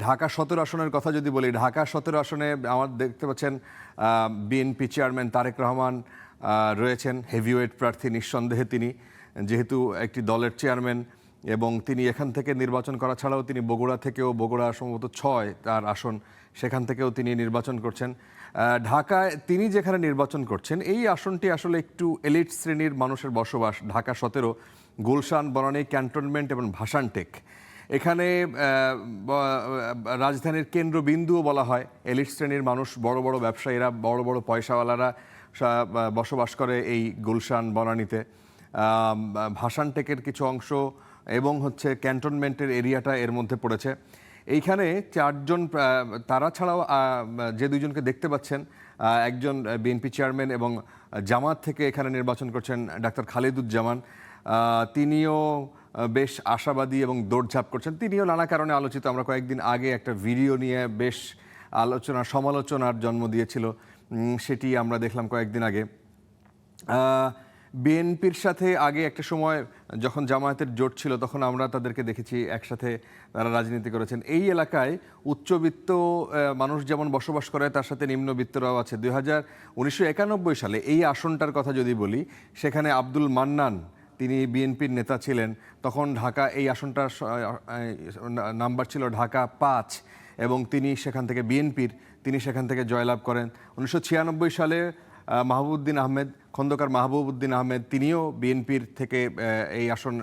ঢাকা ১৭ আসনের কথা যদি বলি, ঢাকা ১৭ আসনে আমার দেখতে পাচ্ছেন বিএনপি চেয়ারম্যান তারেক রহমান রয়েছেন, হেভিওয়েট প্রার্থী নিঃসন্দেহে তিনি, যেহেতু একটি দলের চেয়ারম্যান এবং তিনি এখান থেকে নির্বাচন করা ছাড়াও তিনি বগুড়া থেকেও, বগুড়া সম্ভবত ৬ তার আসন, সেখান থেকেও তিনি নির্বাচন করছেন। ঢাকায় তিনি যেখানে নির্বাচন করছেন এই আসনটি আসলে একটু এলিট শ্রেণীর মানুষের বসবাস। ঢাকা ১৭, গুলশান, বনানী, ক্যান্টনমেন্ট এবং ভাসানটেক, এখানে রাজধানীর কেন্দ্রবিন্দুও বলা হয়। এলিট শ্রেণীর মানুষ, বড় বড় ব্যবসায়ীরা, বড় বড় পয়সাওয়ালারা বসবাস করে এই গুলশান, বনানীতে। ভাসানটেকের কিছু অংশ এবং হচ্ছে ক্যান্টনমেন্টের এরিয়াটা এর মধ্যে পড়েছে। এইখানে চারজন, তারা ছাড়াও যে দুইজনকে দেখতে পাচ্ছেন, একজন বিএনপি চেয়ারম্যান এবং জামাত থেকে এখানে নির্বাচন করছেন ডাক্তার খালেদুজ্জামান, তিনিও বেশ আশাবাদী এবং দৌড়ঝাঁপ করছেন। তিনিও নানা কারণে আলোচিত। আমরা কয়েকদিন আগে একটা ভিডিও নিয়ে বেশ সমালোচনার জন্ম দিয়েছিল, সেটি আমরা দেখলাম কয়েকদিন আগে। বিএনপির সাথে আগে একটা সময় যখন জামায়াতের জোট ছিল তখন আমরা তাদেরকে দেখেছি একসাথে তারা রাজনীতি করেছেন। এই এলাকায় উচ্চবিত্ত মানুষ যেমন বসবাস করে তার সাথে নিম্নবিত্তরাও আছে। 1991 সালে এই আসনটার কথা যদি বলি, সেখানে আব্দুল মান্নান, তিনি বিএনপির নেতা ছিলেন তখন। ঢাকা এই আসনটার নাম্বার ছিল ঢাকা ৫ এবং তিনি সেখান থেকে তিনি সেখান থেকে জয়লাভ করেন। 1996 সালে মাহবুবউদ্দিন আহমেদ, খন্দকার মাহবুবউদ্দিন আহমেদ, তিনিও বিএনপির থেকে এই আসন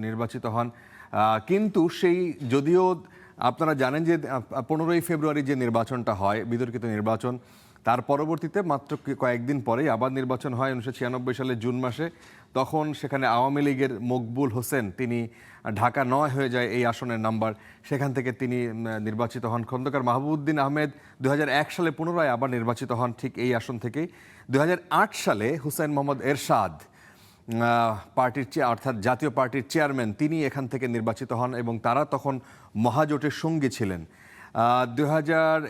নির্বাচিত হন। কিন্তু যদিও আপনারা জানেন যে 15ই ফেব্রুয়ারি যে নির্বাচনটা হয়, বিতর্কিত নির্বাচন, তার পরবর্তীতে মাত্র কয়েকদিন পরেই আবার নির্বাচন হয় 1996 সালে জুন মাসে। তখন সেখানে আওয়ামী লীগের মকবুল হোসেন, তিনি ঢাকা ৯ হয়ে যায় এই আসনের নাম্বার, সেখান থেকে তিনি নির্বাচিত হন। খন্দকার মাহবুবউদ্দিন আহমেদ 2001 সালে পুনরায় আবার নির্বাচিত হন ঠিক এই আসন থেকেই। 2008 সালে হুসাইন মোহাম্মদ এরশাদ, পার্টির অর্থাৎ জাতীয় পার্টির চেয়ারম্যান, তিনি এখান থেকে নির্বাচিত হন এবং তারা তখন মহাজোটের সঙ্গী ছিলেন।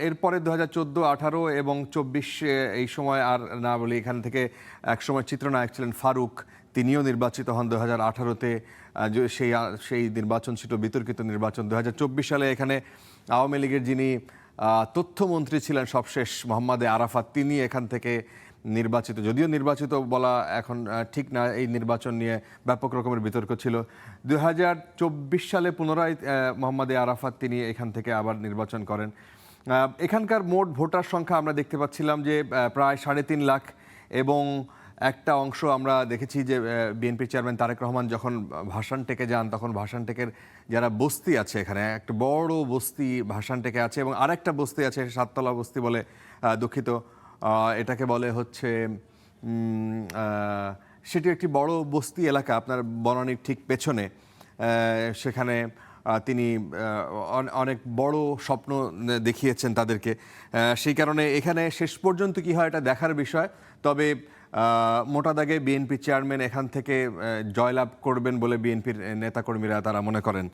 এরপরে 2014, 18 এবং 24 এই সময় আর না বলি, এখান থেকে একসময় চিত্রনায়ক ছিলেন ফারুক, তিনিও নির্বাচিত হন 2018-তে। সেই নির্বাচন ছিল বিতর্কিত নির্বাচন। 2024 সালে এখানে আওয়ামী লীগের যিনি তথ্যমন্ত্রী ছিলেন সবশেষ, মোহাম্মদ আরাফাত, তিনি এখান থেকে নির্বাচিত, যদিও নির্বাচিত বলা এখন ঠিক না, এই নির্বাচন নিয়ে ব্যাপক রকমের বিতর্ক ছিল। 2024 সালে পুনরায় মোহাম্মদ আরাফাত, তিনি এখান থেকে আবার নির্বাচন করেন। এখানকার মোট ভোটার সংখ্যা আমরা দেখতে পাচ্ছিলাম যে প্রায় 3.5 লাখ, এবং একটা অংশ আমরা দেখেছি যে বিএনপি চেয়ারম্যান তারেক রহমান যখন ভাসানটেকে যান, তখন ভাসানটেকের যারা বস্তি আছে, এখানে একটা বড় বস্তি ভাসানটেকে আছে এবং আরেকটা বস্তি আছে, 7তলা বস্তি বলে, দুঃখিত, এটাকে বলে হচ্ছে, সেটি একটি বড় বস্তি এলাকা আপনার বনানীর ঠিক পেছনে। সেখানে তিনি অনেক বড় স্বপ্ন দেখিয়েছেন তাদেরকে। সেই কারণে এখানে শেষ পর্যন্ত কি হয় এটা দেখার বিষয়। তবে মোটা দাগে বিএনপি চেয়ারম্যান এখান থেকে জয়লাভ করবেন বলে বিএনপির নেতাকর্মীরা তারা মনে করেন।